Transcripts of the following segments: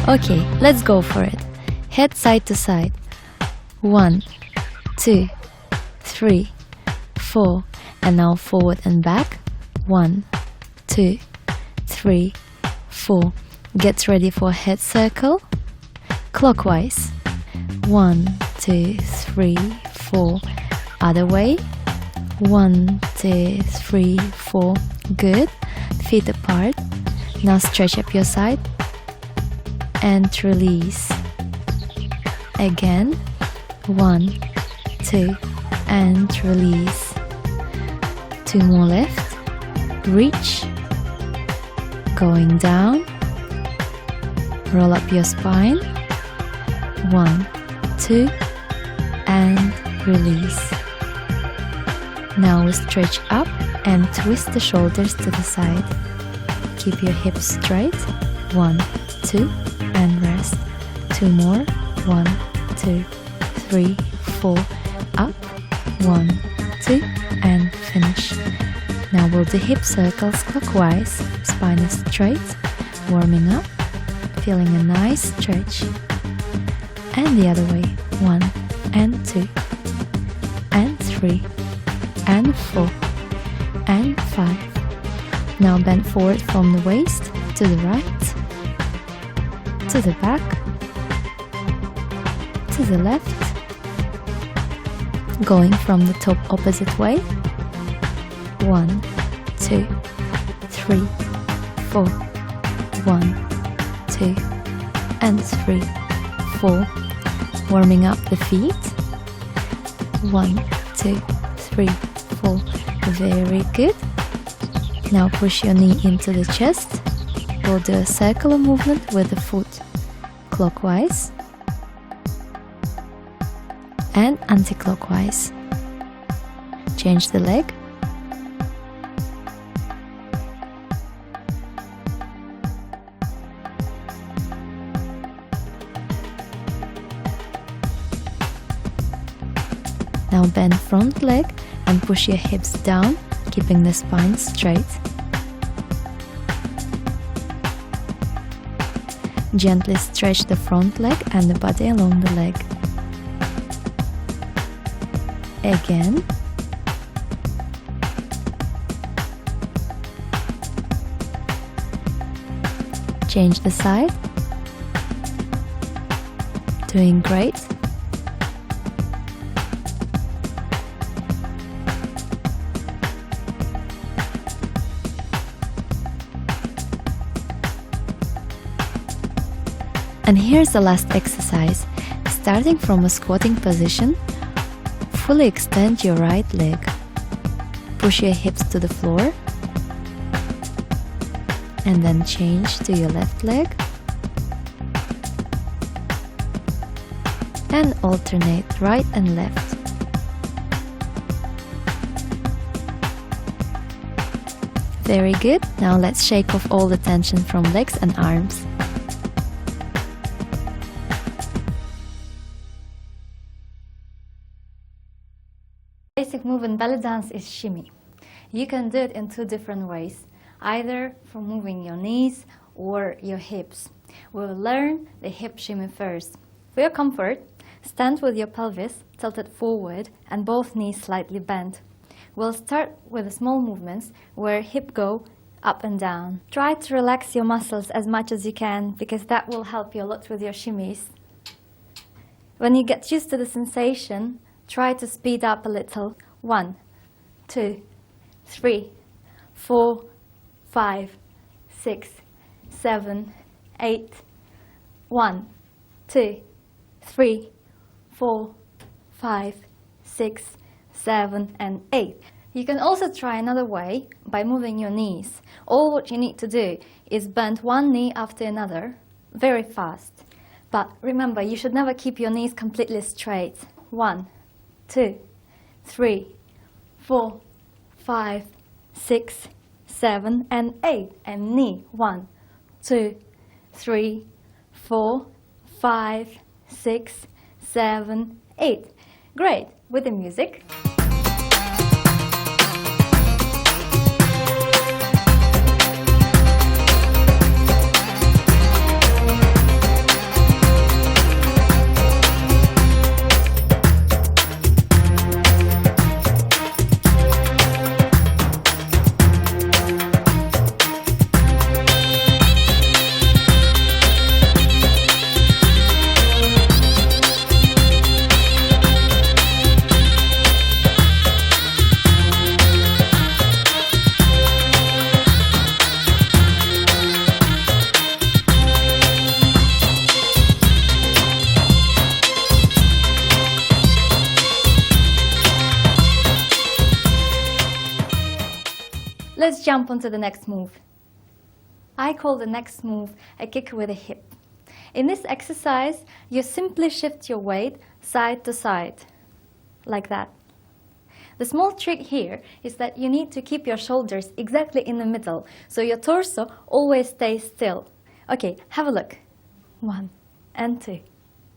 Okay, let's go for it. Head side to side. 1, 2, 3, 4. And now forward and back. 1, 2, 3, 4. Get ready for head circle. Clockwise. 1, 2, 3, 4. Other way. 1, 2, 3, 4. Good. Feet apart. Now stretch up your side and release. Again. 1, 2, and release. 2 more left. Reach. Going down. Roll up your spine. 1, 2, and release. Now we stretch up and twist the shoulders to the side. Keep your hips straight. 1, 2, and rest. 2 more. 1, 2, 3, 4. Up. 1, 2, and finish. Now we'll do hip circles clockwise. Spine is straight. Warming up. Feeling a nice stretch. And the other way. 1, and 2, and 3, and 4, and 5. Now bend forward from the waist to the right, to the back, to the left, going from the top opposite way. 1, 2, 3, 4. 1, 2, and 3, 4. Warming up the feet. 1, 2, 3, 4. Very good. Now push your knee into the chest. We'll do a circular movement with the foot clockwise and anti-clockwise. Change the leg. Now bend front leg and push your hips down, keeping the spine straight. Gently stretch the front leg and the body along the leg. Again. Change the side. Doing great. And here's the last exercise. Starting from a squatting position, fully extend your right leg. Push your hips to the floor. And then change to your left leg. And alternate right and left. Very good. Now let's shake off all the tension from legs and arms. Basic move in belly dance is shimmy. You can do it in 2 different ways, either from moving your knees or your hips. We'll learn the hip shimmy first. For your comfort, stand with your pelvis tilted forward and both knees slightly bent. We'll start with the small movements where hip go up and down. Try to relax your muscles as much as you can because that will help you a lot with your shimmies. When you get used to the sensation, try to speed up a little. 1, 2, 3, 4, 5, 6, 7, 8. 1, 2, 3, 4, 5, 6, 7, and 8. You can also try another way by moving your knees. All what you need to do is bend one knee after another, very fast. But remember, you should never keep your knees completely straight. 1, 2, 3, 4, 5, 6, 7, and 8. And knee. 1, 2, 3, 4, 5, 6, 7, 8. Great. With the music. let's jump on to the next move. I call the next move a kick with a hip. In this exercise, you simply shift your weight side to side, like that. The small trick here is that you need to keep your shoulders exactly in the middle, so your torso always stays still. Okay, have a look. 1 and 2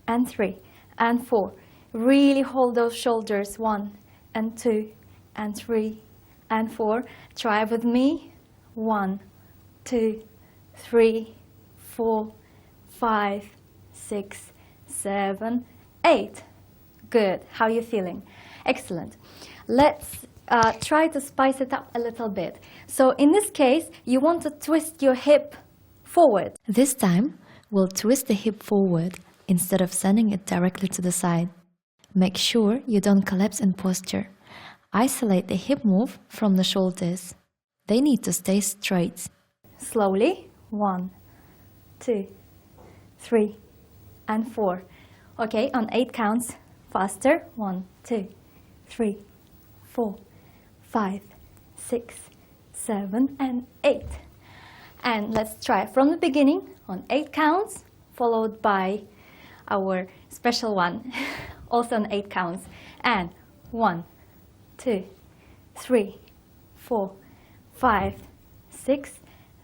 and 3 and 4. Really hold those shoulders. 1 and 2 and 3 and 4. Try with me. 1, 2, 3, 4, 5, 6, 7, 8. Good. How are you feeling? Excellent. Let's try to spice it up a little bit. So in this case, you want to twist your hip forward. This time, we'll twist the hip forward instead of sending it directly to the side. Make sure you don't collapse in posture. Isolate the hip move from the shoulders. They need to stay straight. Slowly. 1, 2, 3, and 4. Okay, on 8 counts. Faster. 1, 2, 3, 4, 5, 6, 7, and 8. And let's try from the beginning on 8 counts, followed by our special one, also on 8 counts. And 1, 2, 3, 4, 5, 6,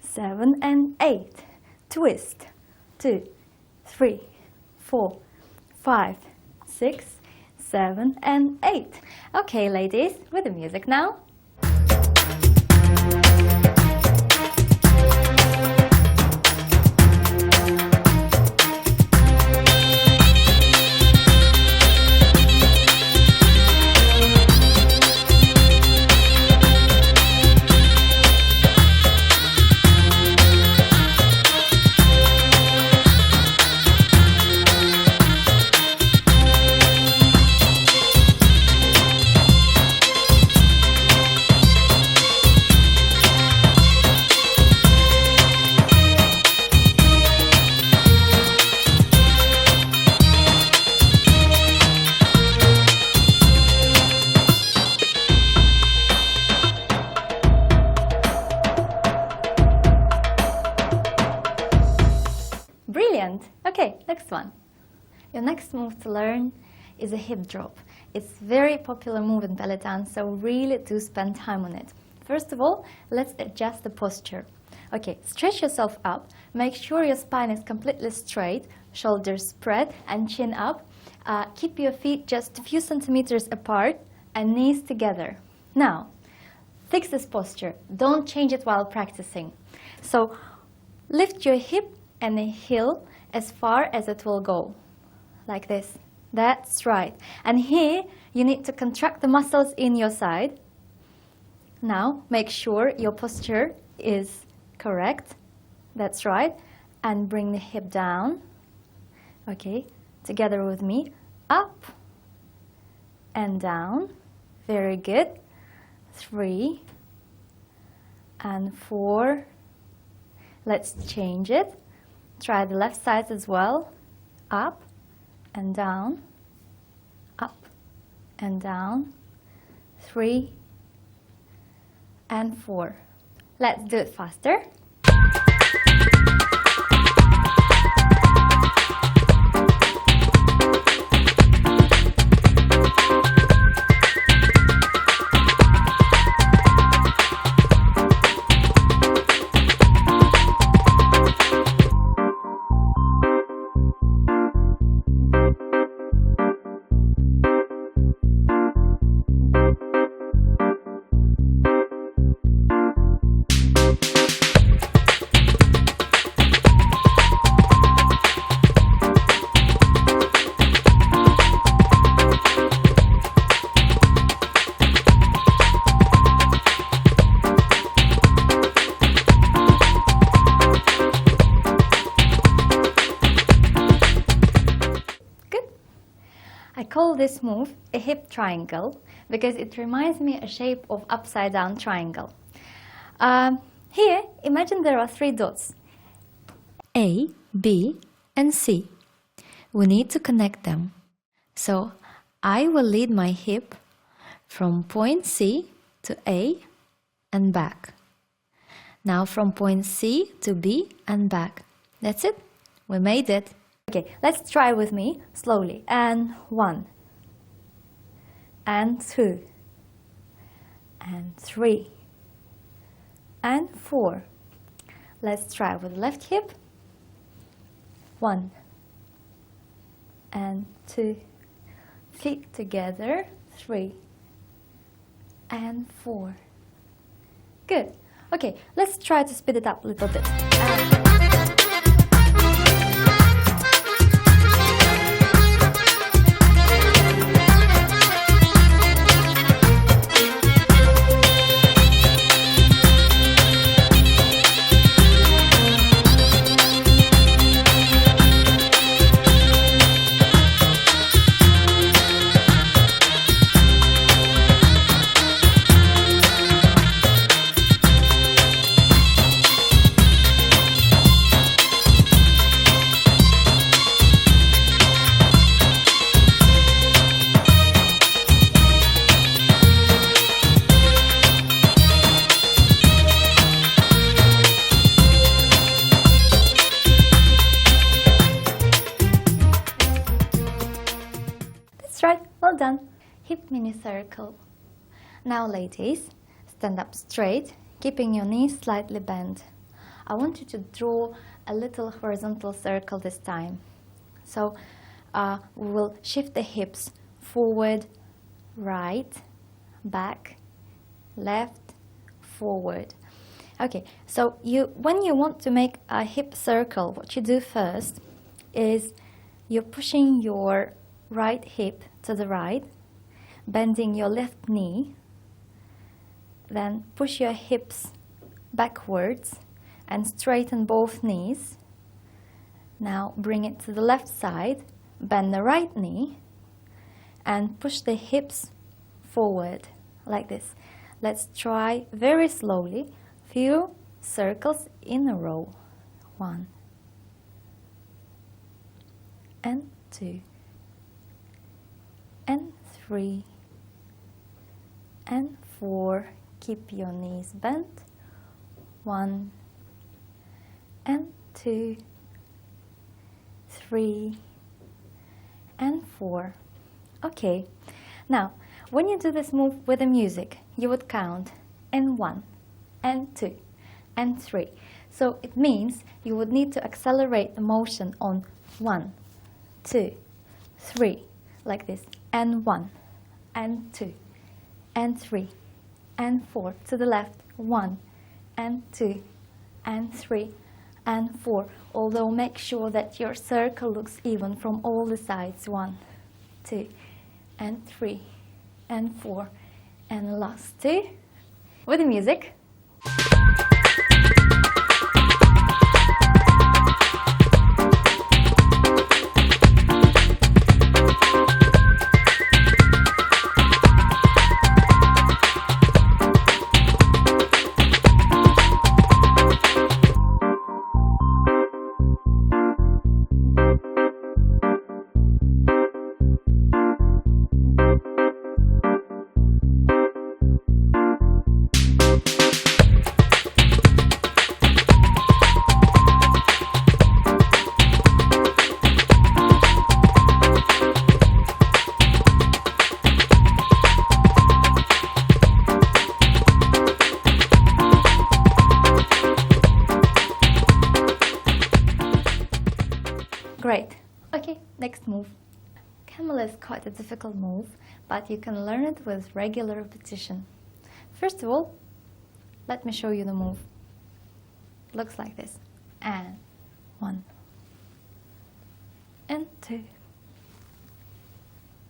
7, and 8. Twist. 2, 3, 4, 5, 6, 7, and 8. Okay, ladies, with the music now. Brilliant! Okay, next one. Your next move to learn is a hip drop. It's a very popular move in belly dance, so really do spend time on it. First of all, let's adjust the posture. Okay, stretch yourself up, make sure your spine is completely straight, shoulders spread and chin up. Keep your feet just a few centimeters apart and knees together. Now, fix this posture. Don't change it while practicing. So, lift your hip and the heel as far as it will go, like this. That's right. And here you need to contract the muscles in your side. Now make sure your posture is correct. That's right. And bring the hip down. Okay, together with me. Up and down. Very good. 3 and 4. Let's change it. Try the left side as well. Up and down, up and down. 3 and 4. Let's do it faster. I call this move a hip triangle because it reminds me a shape of upside down triangle. Here, imagine there are 3 dots. A, B, and C. We need to connect them. So I will lead my hip from point C to A and back. Now from point C to B and back. That's it. We made it. Okay, let's try with me slowly. And 1, and 2, and 3, and 4. Let's try with left hip. 1, and 2, feet together. 3, and 4. Good. Okay, let's try to speed it up a little bit. That's right, well done. Hip mini circle. Now ladies, stand up straight, keeping your knees slightly bent. I want you to draw a little horizontal circle this time. So we will shift the hips forward, right, back, left, forward. Okay, so when you want to make a hip circle, what you do first is you're pushing your right hip to the right, bending your left knee, then push your hips backwards and straighten both knees. Now bring it to the left side, bend the right knee and push the hips forward like this. Let's try very slowly, few circles in a row. 1 and 2 and 3 and 4. Keep your knees bent. 1 and 2, 3 and 4. Okay, now when you do this move with the music, you would count and 1 and 2 and 3. So it means you would need to accelerate the motion on 1, 2, 3, like this, and 1 and 2 and 3 and 4. To the left, 1 and 2 and 3 and 4. Although make sure that your circle looks even from all the sides. 1, 2 and 3 and 4 and last 2 with the music. Great. Okay, next move. Camel is quite a difficult move, but you can learn it with regular repetition. First of all, let me show you the move. It looks like this. And 1 and 2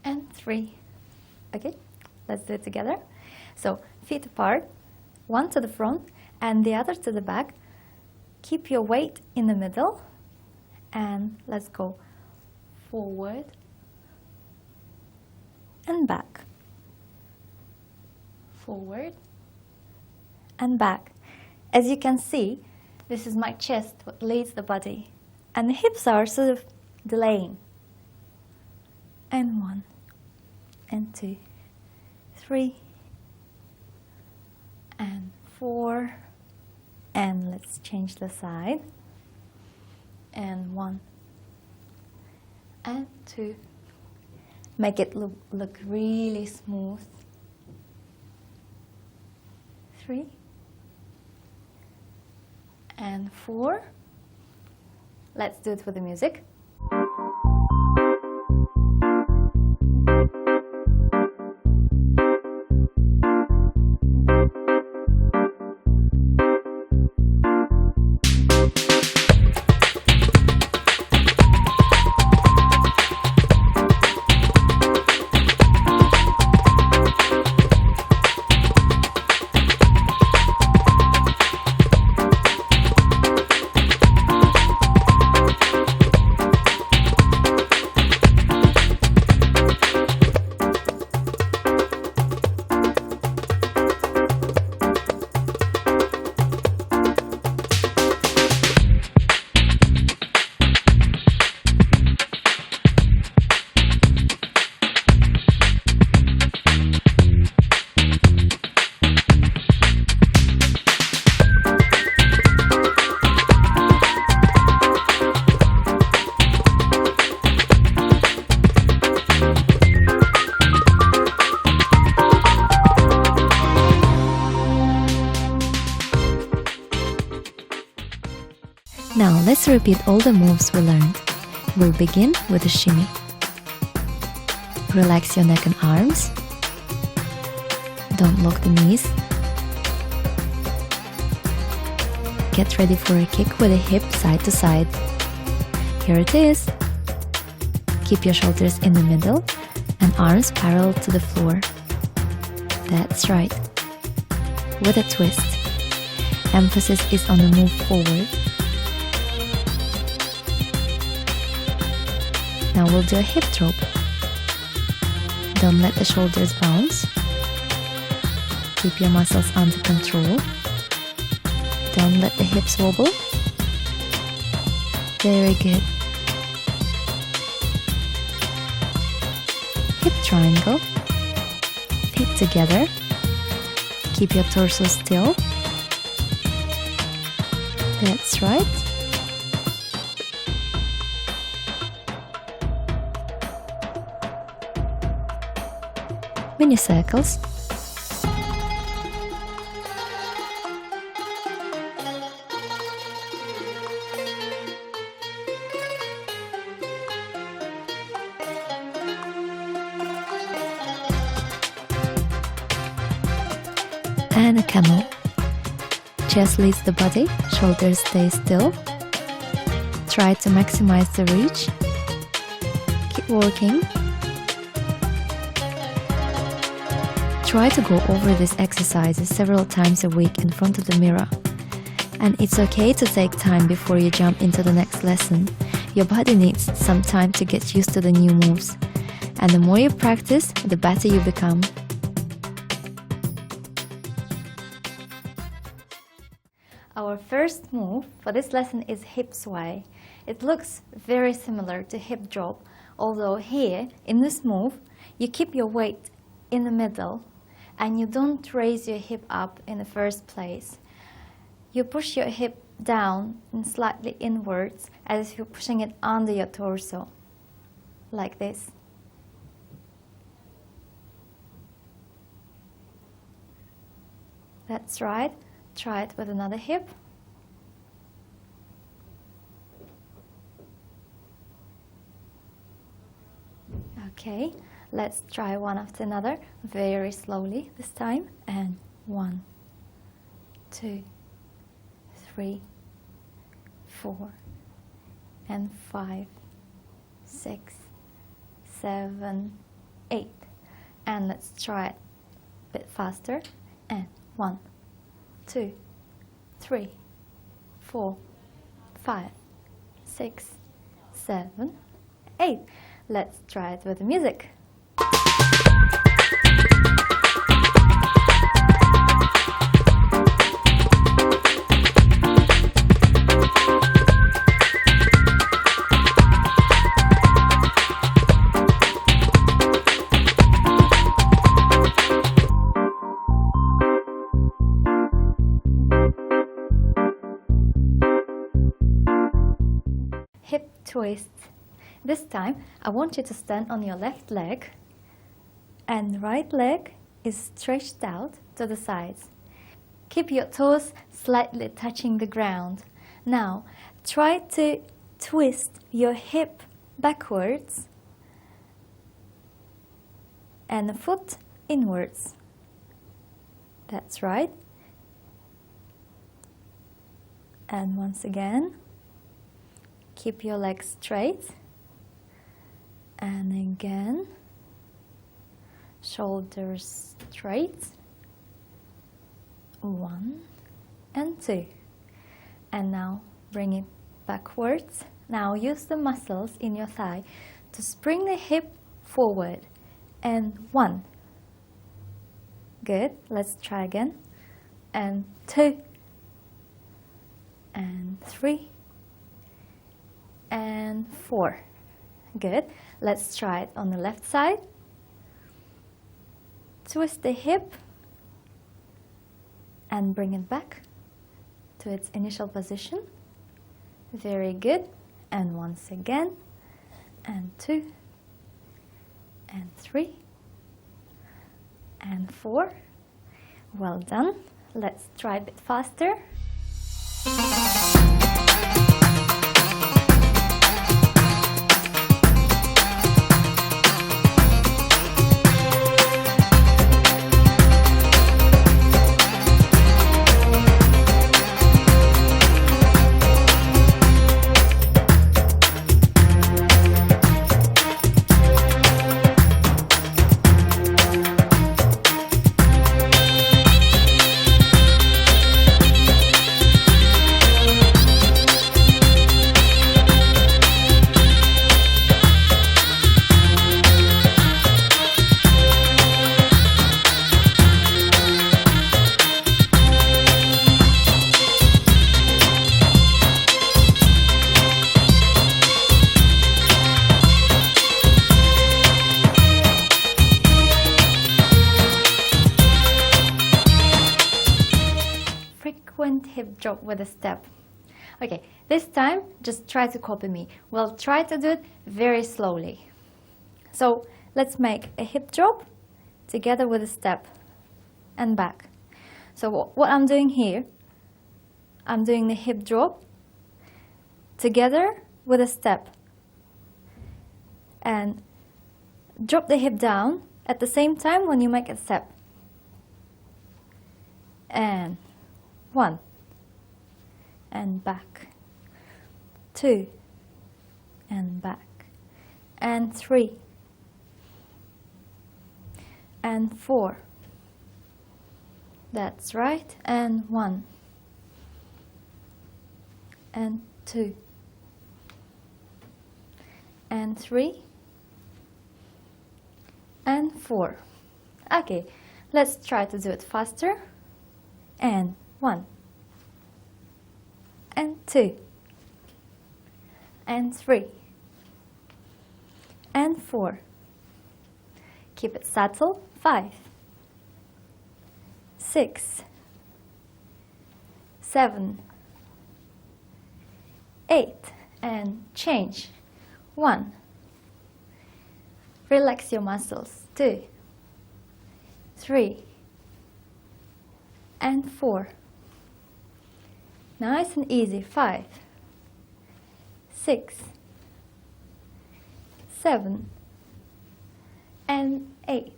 and 3. Okay, let's do it together. So feet apart, one to the front and the other to the back. Keep your weight in the middle. And let's go forward and back, forward and back. As you can see, this is my chest, what leads the body, and the hips are sort of delaying. And 1 and 2, 3 and 4 And let's change the side. And 1 and 2. Make it look really smooth. 3 and 4. Let's do it with the music. Now let's repeat all the moves we learned. We'll begin with a shimmy. Relax your neck and arms. Don't lock the knees. Get ready for a kick with a hip side to side. Here it is. Keep your shoulders in the middle and arms parallel to the floor. That's right. With a twist. Emphasis is on the move forward. Now we'll do a hip drop. Don't let the shoulders bounce. Keep your muscles under control. Don't let the hips wobble. Very good. Hip triangle. Feet together. Keep your torso still. That's right. Mini circles. And a camel. Chest leads the body, shoulders stay still. Try to maximize the reach. Keep working. Try to go over these exercises several times a week in front of the mirror. And it's okay to take time before you jump into the next lesson. Your body needs some time to get used to the new moves. And the more you practice, the better you become. Our first move for this lesson is hip sway. It looks very similar to hip drop, although here, in this move, you keep your weight in the middle and you don't raise your hip up in the first place. You push your hip down and slightly inwards as if you're pushing it under your torso, like this. That's right. Try it with another hip. Okay, let's try one after another, very slowly this time. And 1, 2, 3, 4, and 5, 6, 7, 8. And let's try it a bit faster. And 1, 2, 3, 4, 5, 6, 7, 8. Let's try it with the music. twist. This time, I want you to stand on your left leg and right leg is stretched out to the sides. Keep your toes slightly touching the ground. Now, try to twist your hip backwards and the foot inwards. That's right. And once again, keep your legs straight. And again, shoulders straight. 1 and 2. And now bring it backwards. Now use the muscles in your thigh to spring the hip forward. And 1. Good. Let's try again. And 2. And 3. And 4. Good. Let's try it on the left side. Twist the hip and bring it back to its initial position. Very good. And once again. And 2. And 3. And 4. Well done. Let's try a bit faster. Hip drop with a step. Okay, this time just try to copy me. Well, try to do it very slowly. So let's make a hip drop together with a step and back. So what I'm doing here, I'm doing the hip drop together with a step and drop the hip down at the same time when you make a step. And 1 and back, 2 and back, and 3 and 4. That's right. And 1 and 2 and 3 and 4. Okay, let's try to do it faster. And 1 and 2 and 3 and 4. Keep it subtle. 5, 6, 7, 8, and change. 1. Relax your muscles. 2, 3, and 4. Nice and easy. 5, 6, 7, and 8.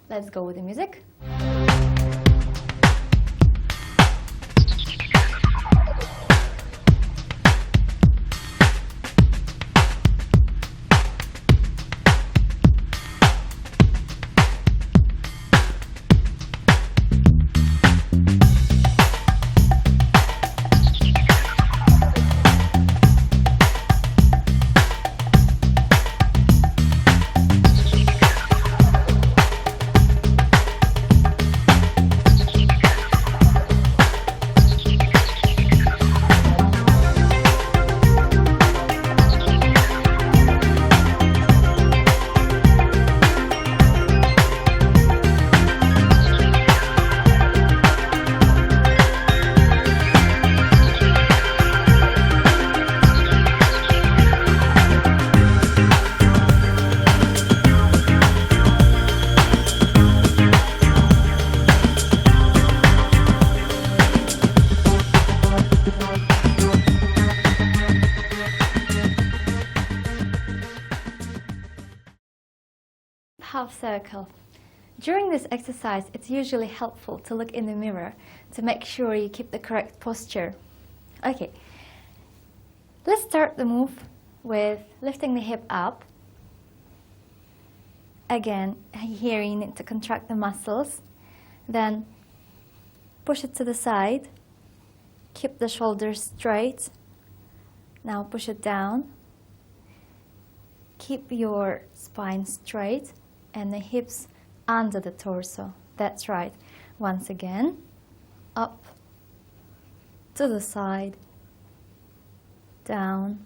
Let's go with the music. half circle. During this exercise, it's usually helpful to look in the mirror to make sure you keep the correct posture. Okay, let's start the move with lifting the hip up. Again, here you need to contract the muscles. Then push it to the side. Keep the shoulders straight. Now push it down. Keep your spine straight and the hips under the torso. That's right. Once again, up, to the side, down,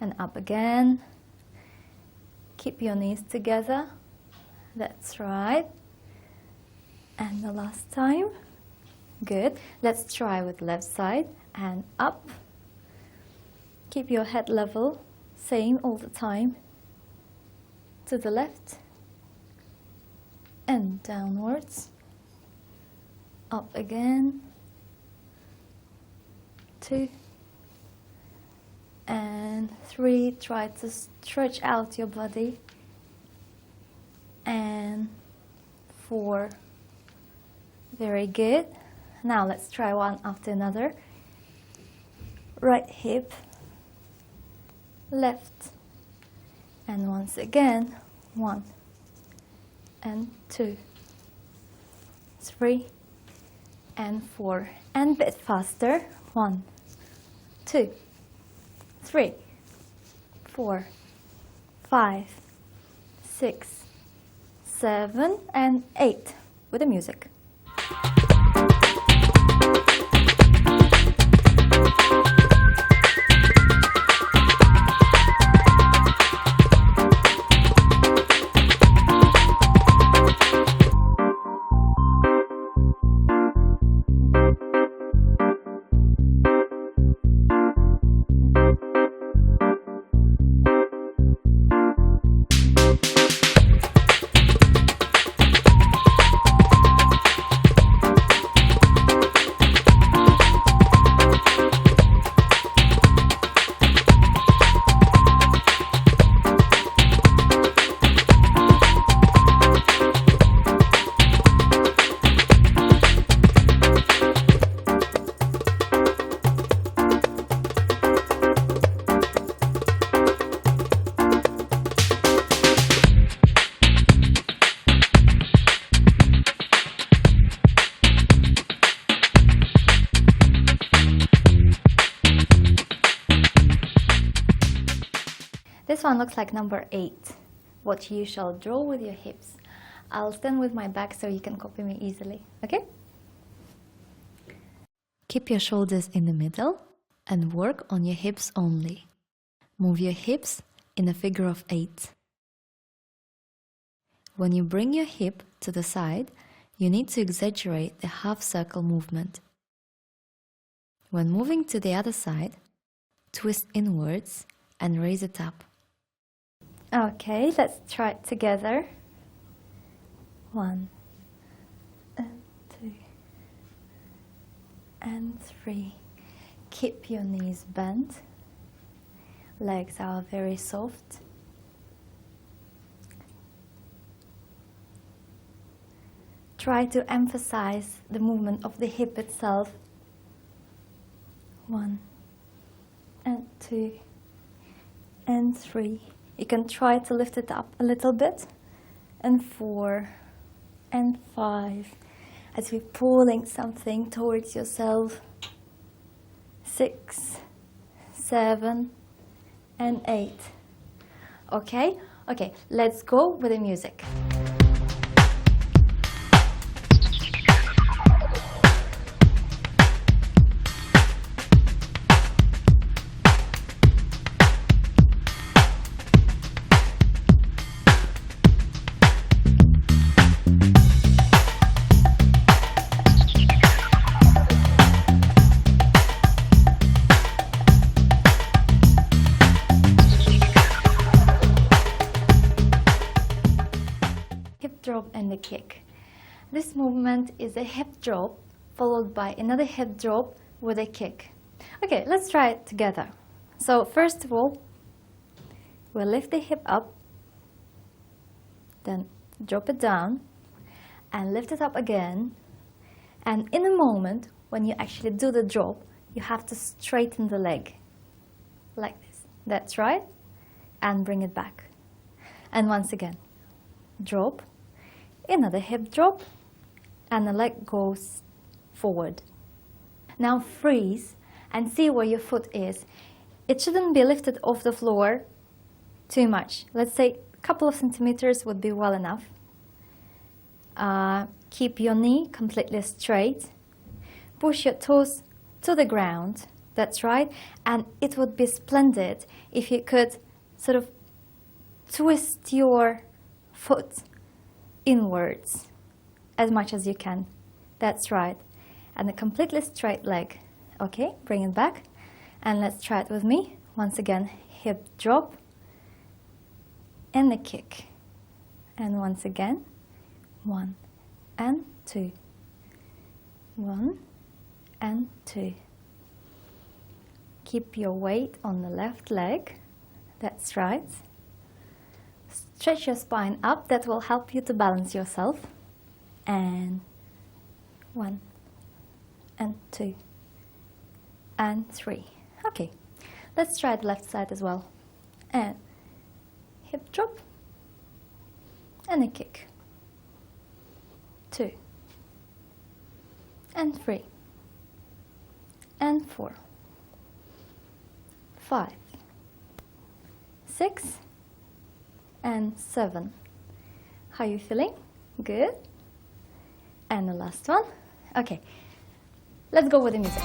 and up again. Keep your knees together. That's right. And the last time. Good. Let's try with left side and up. Keep your head level, same all the time. To the left and downwards. Up again. 2 and 3. Try to stretch out your body. And 4. Very good. Now let's try one after another. Right hip, left, and once again, 1 and 2, 3 and 4, and a bit faster. 1, 2, 3, 4, 5, 6, 7, and 8 with the music. This one looks like number 8, what you shall draw with your hips. I'll stand with my back so you can copy me easily, okay? Keep your shoulders in the middle and work on your hips only. Move your hips in a figure of 8. When you bring your hip to the side, you need to exaggerate the half circle movement. When moving to the other side, twist inwards and raise it up. Okay, let's try it together. 1 and 2 and 3. Keep your knees bent. Legs are very soft. Try to emphasize the movement of the hip itself. 1 and 2 and 3. You can try to lift it up a little bit. And 4 and 5. As you're pulling something towards yourself. 6, 7, and 8. Okay? Okay, let's go with the music. Drop and the kick. This movement is a hip drop followed by another hip drop with a kick. Okay, let's try it together. So first of all, we'll lift the hip up Then drop it down and lift it up again. And in a moment, when you actually do the drop, you have to straighten the leg like this. That's right. And bring it back. And once again, drop, another hip drop, and the leg goes forward. Now freeze and see where your foot is. It shouldn't be lifted off the floor too much. Let's say a couple of centimeters would be well enough. Keep your knee completely straight. Push your toes to the ground. That's right. And it would be splendid if you could sort of twist your foot inwards as much as you can. That's right. And a completely straight leg. Okay, bring it back. And let's try it with me. Once again, hip drop and a kick. And once again, 1 and 2. 1 and 2. Keep your weight on the left leg. That's right. Stretch your spine up. That will help you to balance yourself. And 1 and 2 and 3. Okay, let's try the left side as well. And hip drop and a kick. 2 and 3 and 4, 5, 6 and 7. How are you feeling? Good. And the last one. Okay, let's go with the music.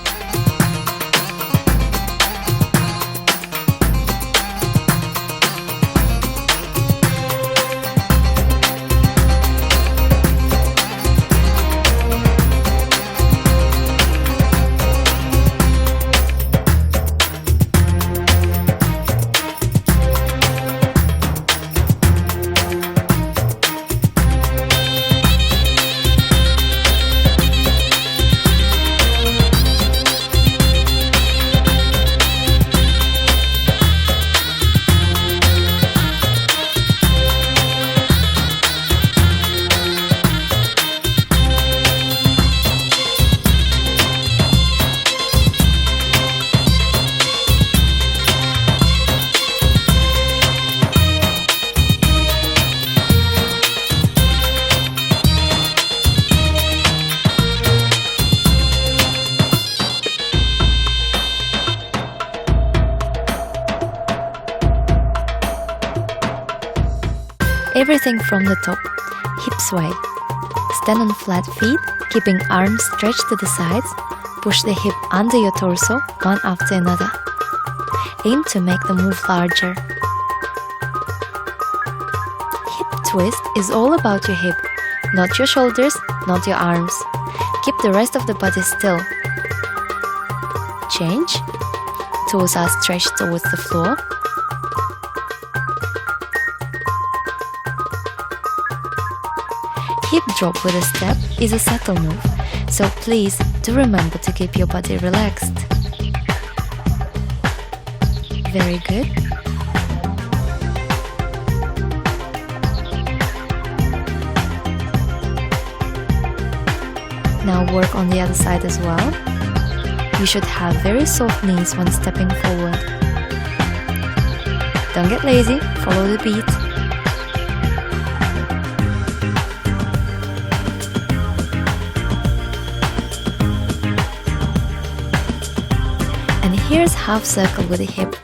Everything from the top, hips wide. Stand on flat feet, keeping arms stretched to the sides. Push the hip under your torso, one after another. Aim to make the move larger. Hip twist is all about your hip, not your shoulders, not your arms. Keep the rest of the body still. Change. Toes are stretched towards the floor. Hip drop with a step is a subtle move, so please do remember to keep your body relaxed. Very good. Now work on the other side as well. You should have very soft knees when stepping forward. Don't get lazy, follow the beat. And here's half circle with the hip.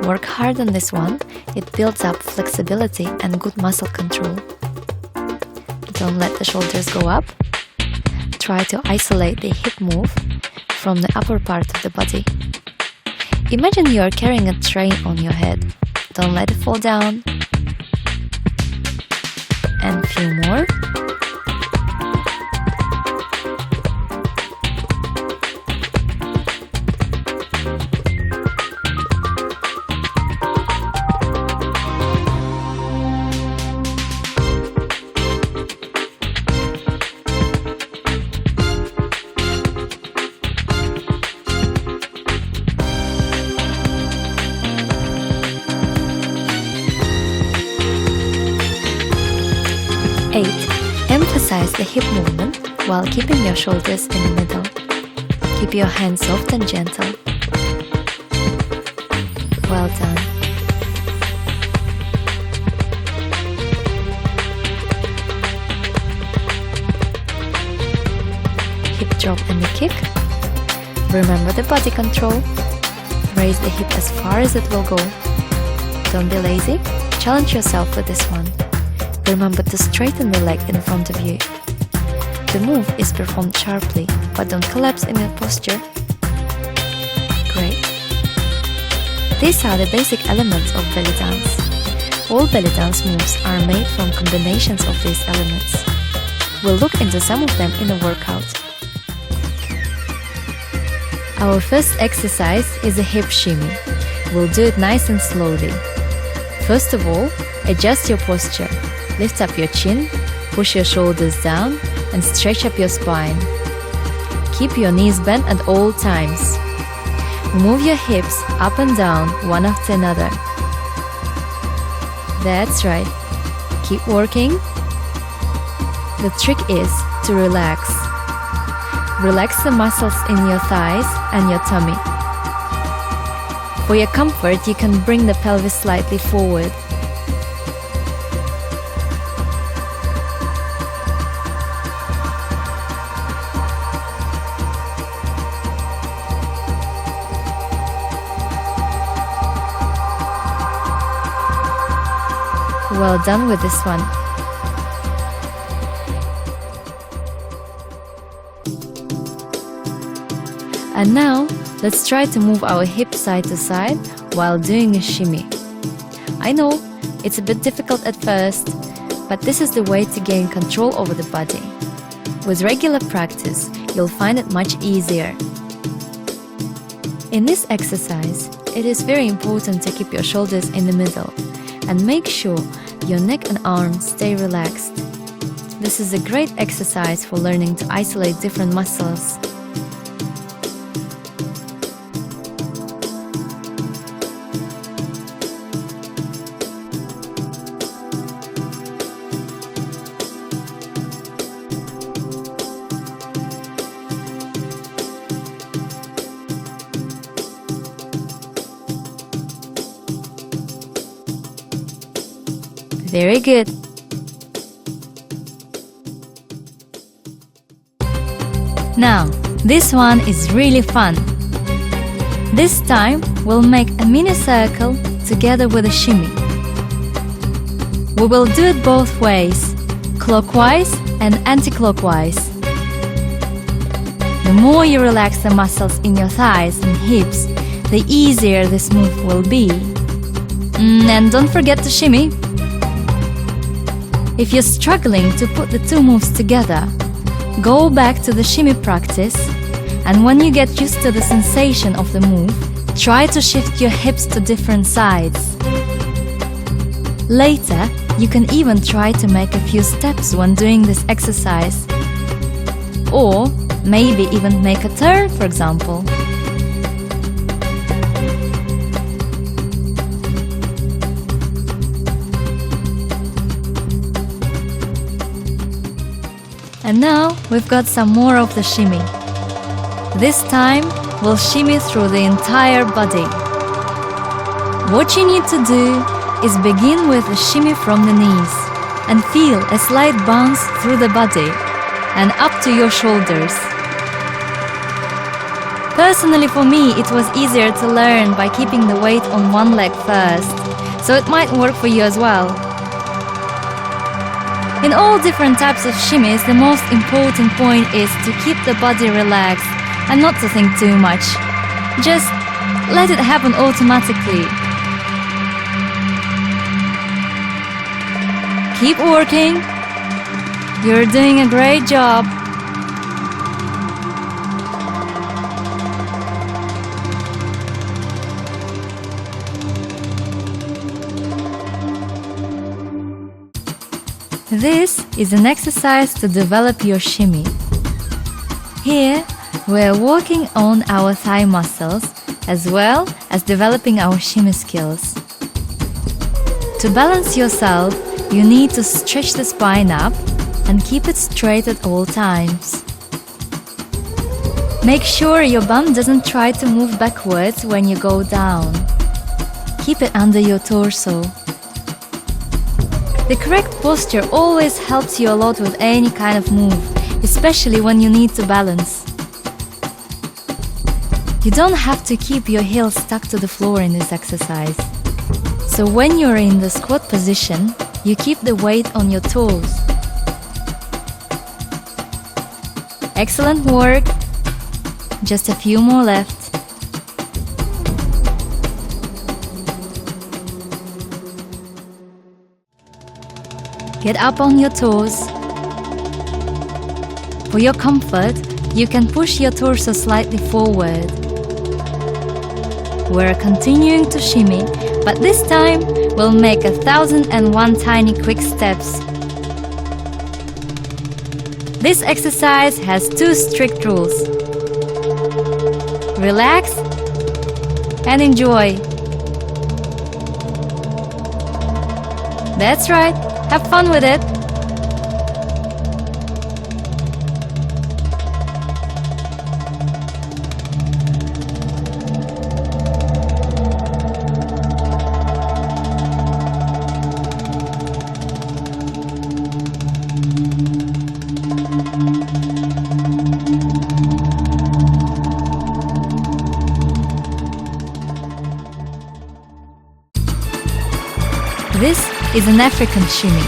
Work hard on this one, it builds up flexibility and good muscle control. Don't let the shoulders go up. Try to isolate the hip move from the upper part of the body. Imagine you are carrying a tray on your head. Don't let it fall down. And a few more. hip movement while keeping your shoulders in the middle. Keep your hands soft and gentle. Well done. Hip drop and the kick. Remember the body control. Raise the hip as far as it will go. Don't be lazy. Challenge yourself with this one. Remember to straighten the leg in front of you. The move is performed sharply, but don't collapse in your posture. Great. These are the basic elements of belly dance. All belly dance moves are made from combinations of these elements. We'll look into some of them in the workout. Our first exercise is a hip shimmy. We'll do it nice and slowly. First of all, adjust your posture. Lift up your chin, push your shoulders down, and stretch up your spine. Keep your knees bent at all times. Move your hips up and down one after another. That's right. Keep working. The trick is to relax. Relax the muscles in your thighs and your tummy. For your comfort, you can bring the pelvis slightly forward. Well done with this one. And now, let's try to move our hips side to side while doing a shimmy. I know, it's a bit difficult at first, but this is the way to gain control over the body. With regular practice, you'll find it much easier. In this exercise, it is very important to keep your shoulders in the middle and make sure your neck and arms stay relaxed. This is a great exercise for learning to isolate different muscles. Very good. Now, this one is really fun. This time, we'll make a mini circle together with a shimmy. We will do it both ways, clockwise and anti-clockwise. The more you relax the muscles in your thighs and hips, the easier this move will be. And don't forget to shimmy. If you're struggling to put the two moves together, go back to the shimmy practice, and when you get used to the sensation of the move, try to shift your hips to different sides. Later, you can even try to make a few steps when doing this exercise. Or maybe even make a turn, for example. And now we've got some more of the shimmy. This time we'll shimmy through the entire body. What you need to do is begin with a shimmy from the knees and feel a slight bounce through the body and up to your shoulders. Personally, for me, it was easier to learn by keeping the weight on one leg first, so it might work for you as well. In all different types of shimmies, the most important point is to keep the body relaxed and not to think too much. Just let it happen automatically. Keep working. You're doing a great job. This is an exercise to develop your shimmy. Here, we're working on our thigh muscles as well as developing our shimmy skills. To balance yourself, you need to stretch the spine up, and keep it straight at all times. Make sure your bum doesn't try to move backwards when you go down. Keep it under your torso. The correct posture always helps you a lot with any kind of move, especially when you need to balance. You don't have to keep your heels stuck to the floor in this exercise. So when you're in the squat position, you keep the weight on your toes. Excellent work! Just a few more left. Get up on your toes. For your comfort, you can push your torso slightly forward. We're continuing to shimmy, but this time we'll make 1,001 tiny quick steps. This exercise has 2 strict rules. Relax and enjoy. That's right, have fun with it. This is an African shimmy.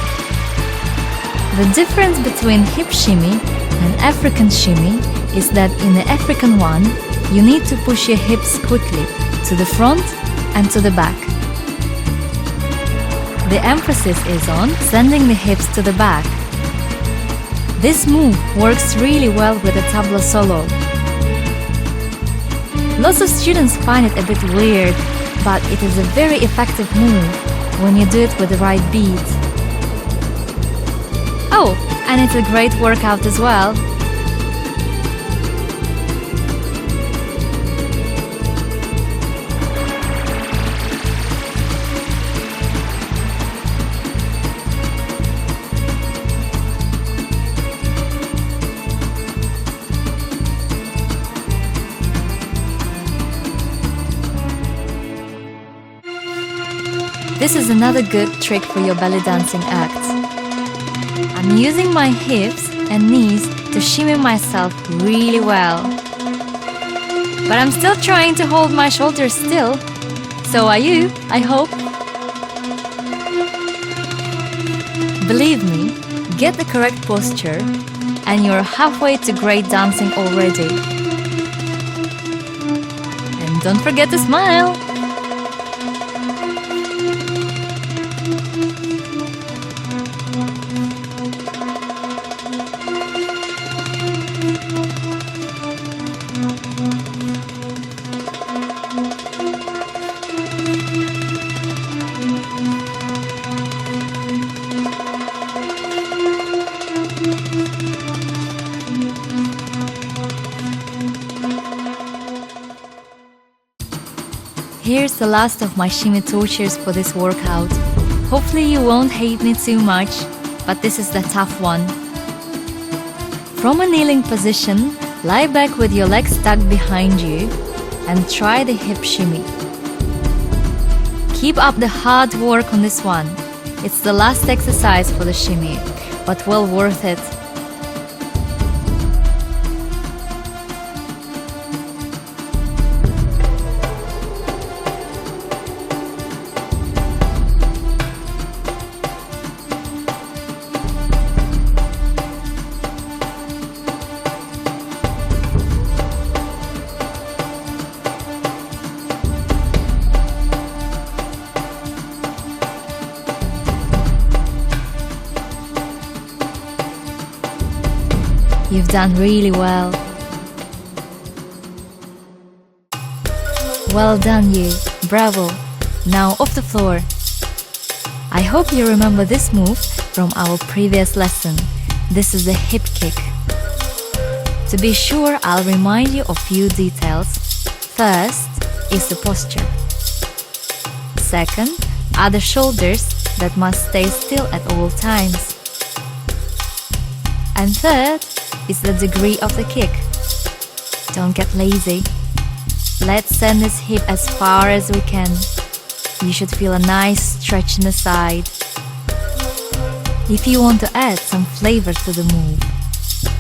The difference between hip shimmy and African shimmy is that in the African one, you need to push your hips quickly to the front and to the back. The emphasis is on sending the hips to the back. This move works really well with a tabla solo. Lots of students find it a bit weird, but it is a very effective move when you do it with the right beat. Oh, and it's a great workout as well. This is another good trick for your belly dancing act. I'm using my hips and knees to shimmy myself really well. But I'm still trying to hold my shoulders still. So are you, I hope. Believe me, get the correct posture and you're halfway to great dancing already. And don't forget to smile! Here's the last of my shimmy tortures for this workout. Hopefully you won't hate me too much, but this is the tough one. From a kneeling position, lie back with your legs tucked behind you and try the hip shimmy. Keep up the hard work on this one. It's the last exercise for the shimmy, but well worth it. You've done really well. Well done you, bravo. Now off the floor. I hope you remember this move from our previous lesson. This is a hip kick. To be sure, I'll remind you of few details. First is the posture. Second are the shoulders that must stay still at all times. And third is the degree of the kick. Don't get lazy. Let's send this hip as far as we can. You should feel a nice stretch in the side. If you want to add some flavor to the move,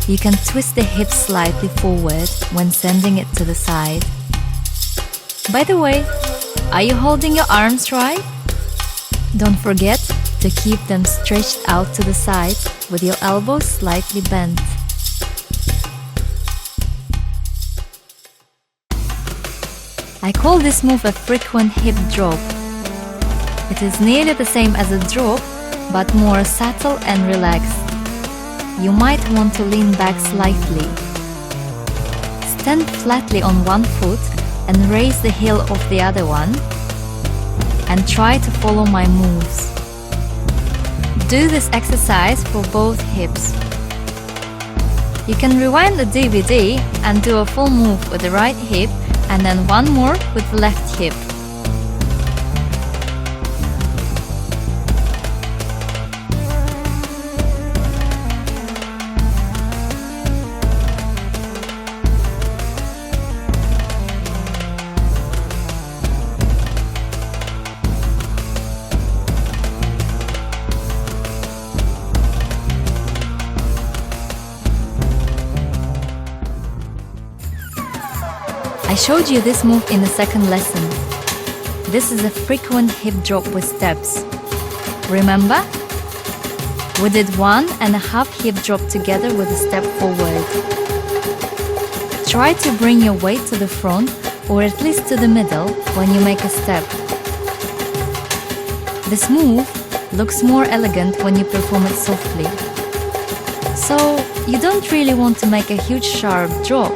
you can twist the hip slightly forward when sending it to the side. By the way, are you holding your arms right? Don't forget to keep them stretched out to the side with your elbows slightly bent. I call this move a frequent hip drop. It is nearly the same as a drop, but more subtle and relaxed. You might want to lean back slightly. Stand flatly on one foot and raise the heel of the other one, and try to follow my moves. Do this exercise for both hips. You can rewind the DVD and do a full move with the right hip and then one more with the left hip. I showed you this move in the second lesson. This is a frequent hip drop with steps. Remember? We did 1.5 hip drop together with a step forward. Try to bring your weight to the front or at least to the middle when you make a step. This move looks more elegant when you perform it softly. So you don't really want to make a huge sharp drop.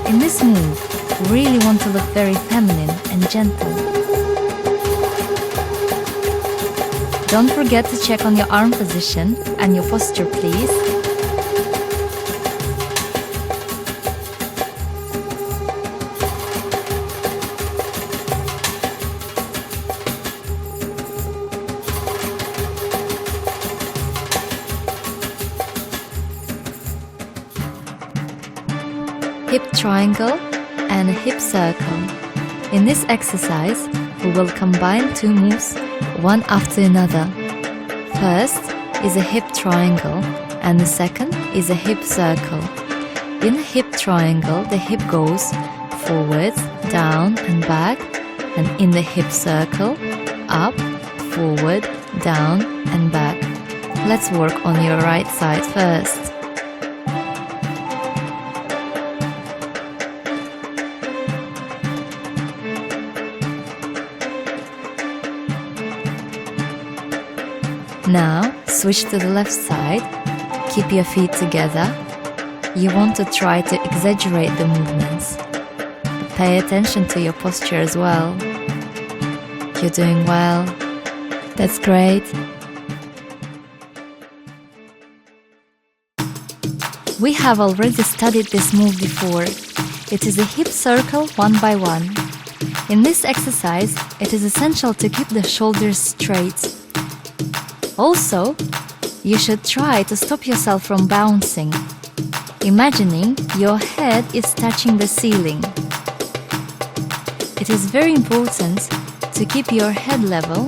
In this move, we really want to look very feminine and gentle. Don't forget to check on your arm position and your posture, please. Hip triangle and a hip circle. In this exercise, we will combine two moves, one after another. First is a hip triangle and the second is a hip circle. In the hip triangle, the hip goes forward, down and back, and in the hip circle, up, forward, down and back. Let's work on your right side first. Now, switch to the left side, keep your feet together. You want to try to exaggerate the movements. Pay attention to your posture as well. You're doing well. That's great. We have already studied this move before. It is a hip circle one by one. In this exercise, it is essential to keep the shoulders straight. Also, you should try to stop yourself from bouncing, imagining your head is touching the ceiling. It is very important to keep your head level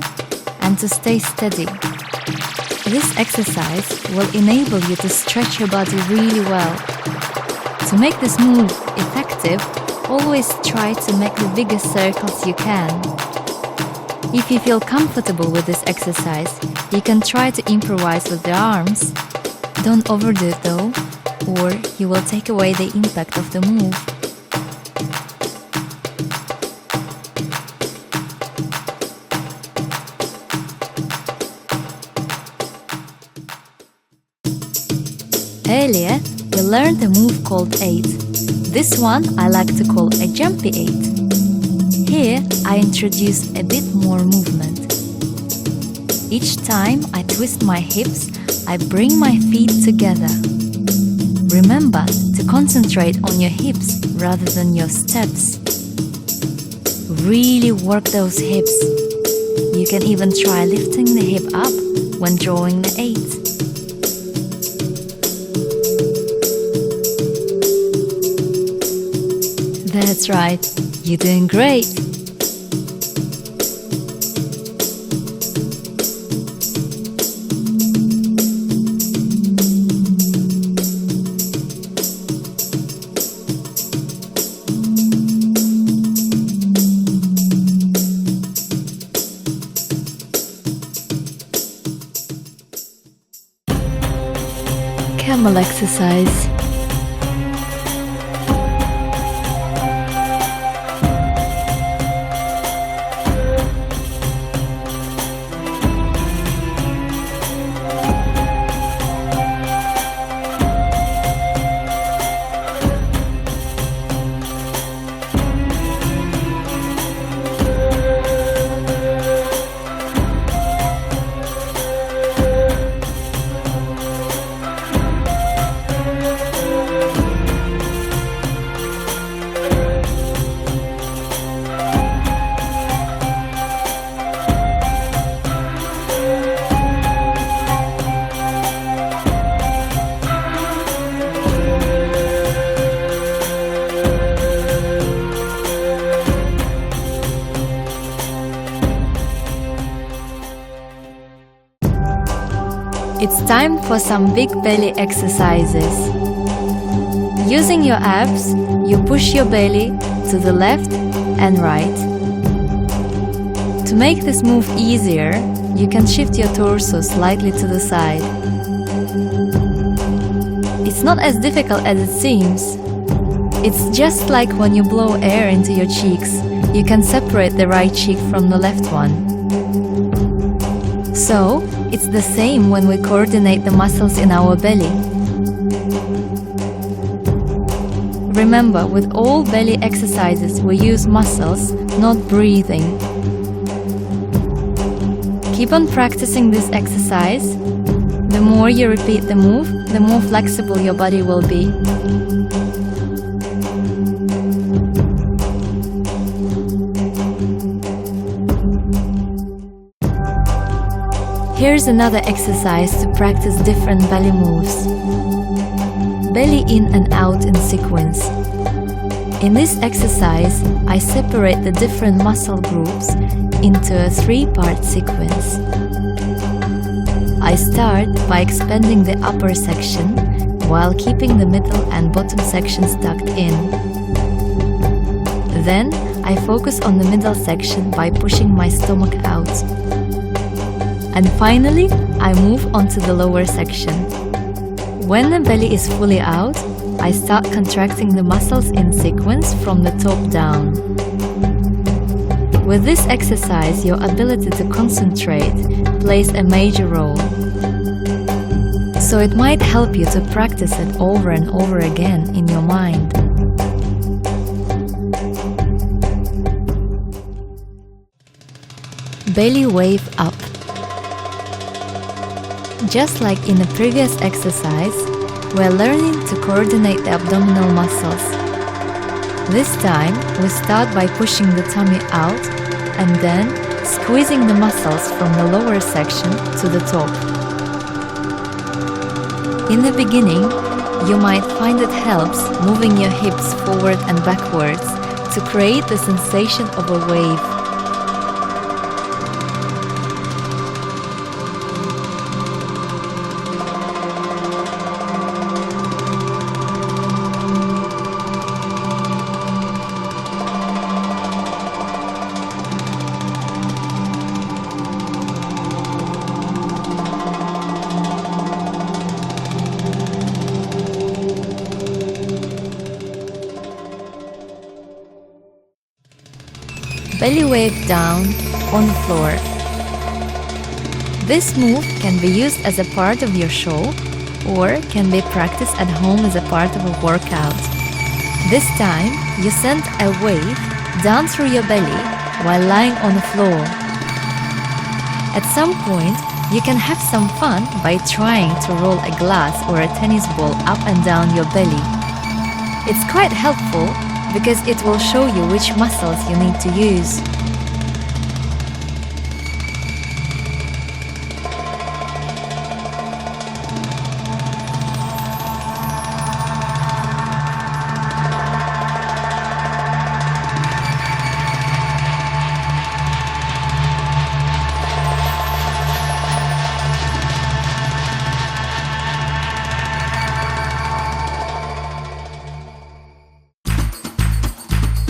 and to stay steady. This exercise will enable you to stretch your body really well. To make this move effective, always try to make the biggest circles you can. If you feel comfortable with this exercise, you can try to improvise with the arms. Don't overdo it though, or you will take away the impact of the move. Earlier, we learned a move called 8. This one I like to call a jumpy 8. Here, I introduce a bit more movement. Each time I twist my hips, I bring my feet together. Remember to concentrate on your hips rather than your steps. Really work those hips. You can even try lifting the hip up when drawing the 8. That's right. You're doing great. Camel exercise. It's time for some big belly exercises. Using your abs, you push your belly to the left and right. To make this move easier, you can shift your torso slightly to the side. It's not as difficult as it seems. It's just like when you blow air into your cheeks, you can separate the right cheek from the left one. So, it's the same when we coordinate the muscles in our belly. Remember, with all belly exercises, we use muscles, not breathing. Keep on practicing this exercise. The more you repeat the move, the more flexible your body will be. Here's another exercise to practice different belly moves. Belly in and out in sequence. In this exercise, I separate the different muscle groups into a 3-part sequence. I start by expanding the upper section while keeping the middle and bottom sections tucked in. Then, I focus on the middle section by pushing my stomach out. And finally, I move on to the lower section. When the belly is fully out, I start contracting the muscles in sequence from the top down. With this exercise, your ability to concentrate plays a major role. So it might help you to practice it over and over again in your mind. Belly wave up. Just like in the previous exercise, we're learning to coordinate the abdominal muscles. This time, we start by pushing the tummy out and then squeezing the muscles from the lower section to the top. In the beginning, you might find it helps moving your hips forward and backwards to create the sensation of a wave. Belly wave down on the floor. This move can be used as a part of your show or can be practiced at home as a part of a workout. This time, you send a wave down through your belly while lying on the floor. At some point, you can have some fun by trying to roll a glass or a tennis ball up and down your belly. It's quite helpful because it will show you which muscles you need to use.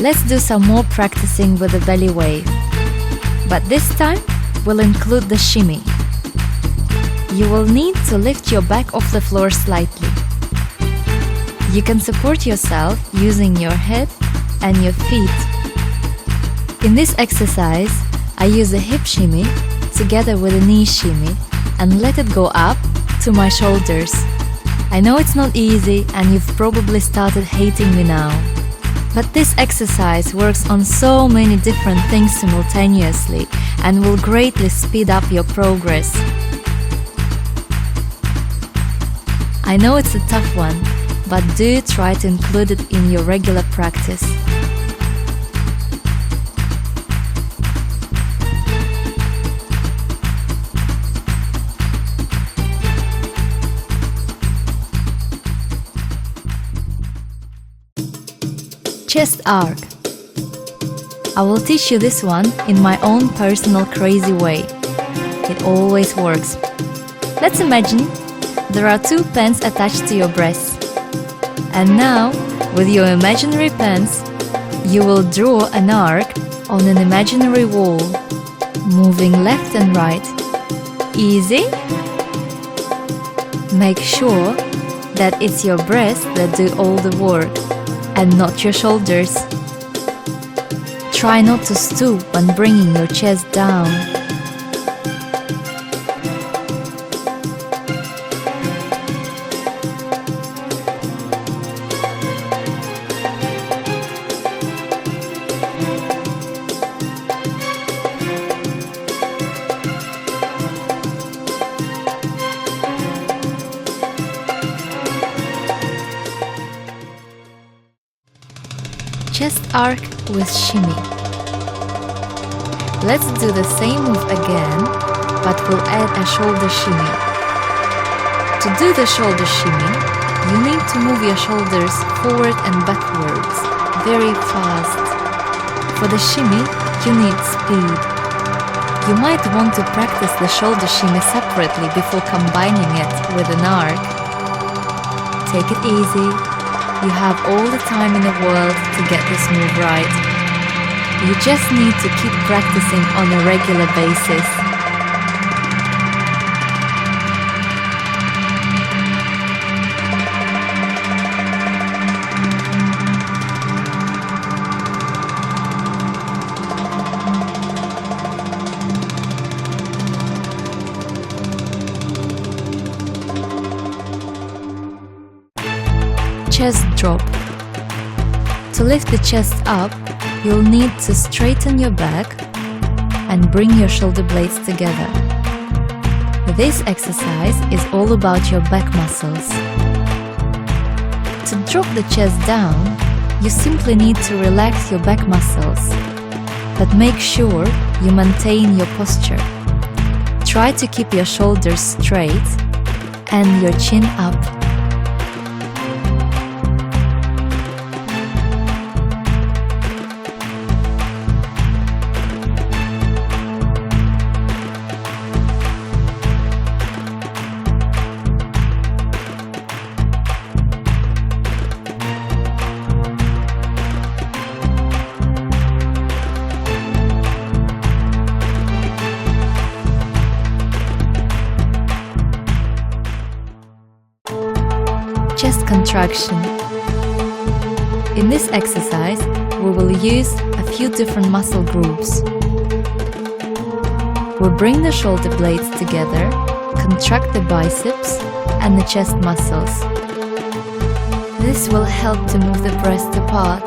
Let's do some more practicing with the belly wave. But this time, we'll include the shimmy. You will need to lift your back off the floor slightly. You can support yourself using your head and your feet. In this exercise, I use a hip shimmy together with a knee shimmy and let it go up to my shoulders. I know it's not easy and you've probably started hating me now. But this exercise works on so many different things simultaneously and will greatly speed up your progress. I know it's a tough one, but do try to include it in your regular practice. Chest arc. I will teach you this one in my own personal crazy way. It always works. Let's imagine there are two pens attached to your breast. And now, with your imaginary pens, you will draw an arc on an imaginary wall, moving left and right. Easy? Make sure that it's your breast that do all the work and not your shoulders. Try not to stoop when bringing your chest down. Chest arc with shimmy. Let's do the same move again, but we'll add a shoulder shimmy. To do the shoulder shimmy, you need to move your shoulders forward and backwards, very fast. For the shimmy, you need speed. You might want to practice the shoulder shimmy separately before combining it with an arc. Take it easy. You have all the time in the world to get this move right. You just need to keep practicing on a regular basis. Chest drop. To lift the chest up, you'll need to straighten your back and bring your shoulder blades together. This exercise is all about your back muscles. To drop the chest down, you simply need to relax your back muscles, but make sure you maintain your posture. Try to keep your shoulders straight and your chin up. Chest contraction. In this exercise, we will use a few different muscle groups. We'll bring the shoulder blades together, contract the biceps and the chest muscles. This will help to move the breast apart.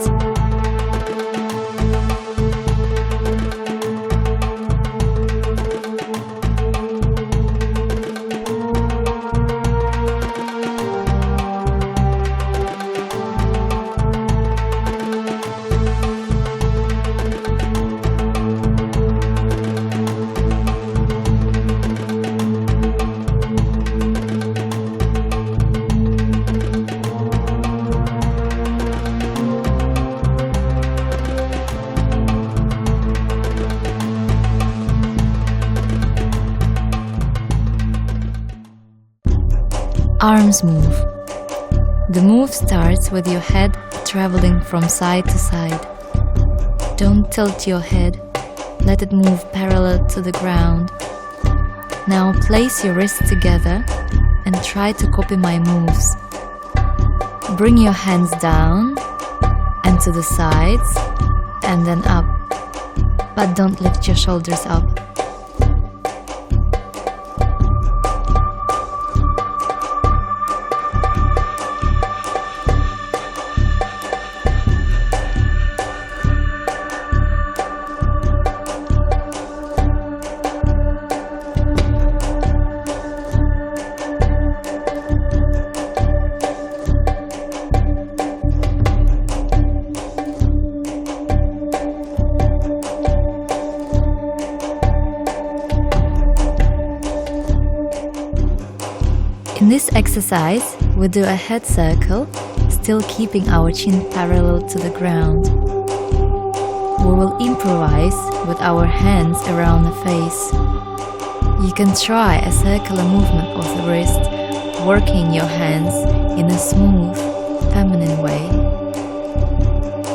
Arms move. The move starts with your head traveling from side to side. Don't tilt your head. Let it move parallel to the ground. Now place your wrists together and try to copy my moves. Bring your hands down and to the sides and then up, but don't lift your shoulders up. In this exercise, we do a head circle, still keeping our chin parallel to the ground. We will improvise with our hands around the face. You can try a circular movement of the wrist, working your hands in a smooth, feminine way.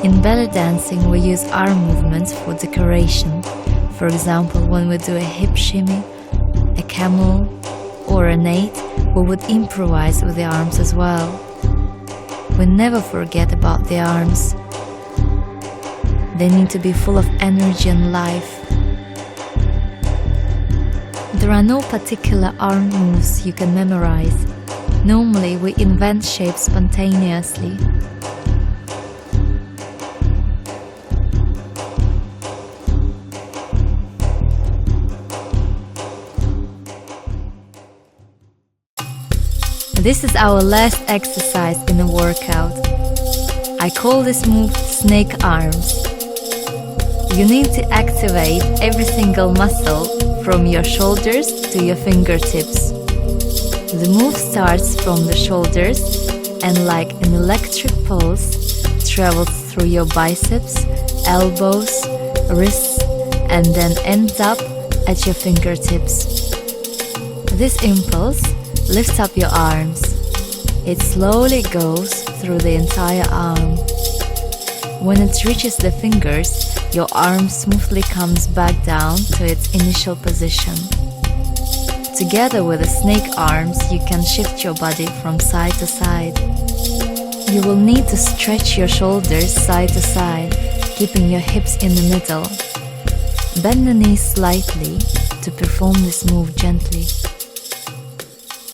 In belly dancing, we use arm movements for decoration. For example, when we do a hip shimmy, a camel, or a Nate, we would improvise with the arms as well. We never forget about the arms. They need to be full of energy and life. There are no particular arm moves you can memorize. Normally, we invent shapes spontaneously. This is our last exercise in the workout. I call this move snake arms. You need to activate every single muscle from your shoulders to your fingertips. The move starts from the shoulders and like an electric pulse travels through your biceps, elbows, wrists, and then ends up at your fingertips. This impulse lifts up your arms. It slowly goes through the entire arm. When it reaches the fingers, your arm smoothly comes back down to its initial position. Together with the snake arms, you can shift your body from side to side. You will need to stretch your shoulders side to side, keeping your hips in the middle. Bend the knees slightly to perform this move gently.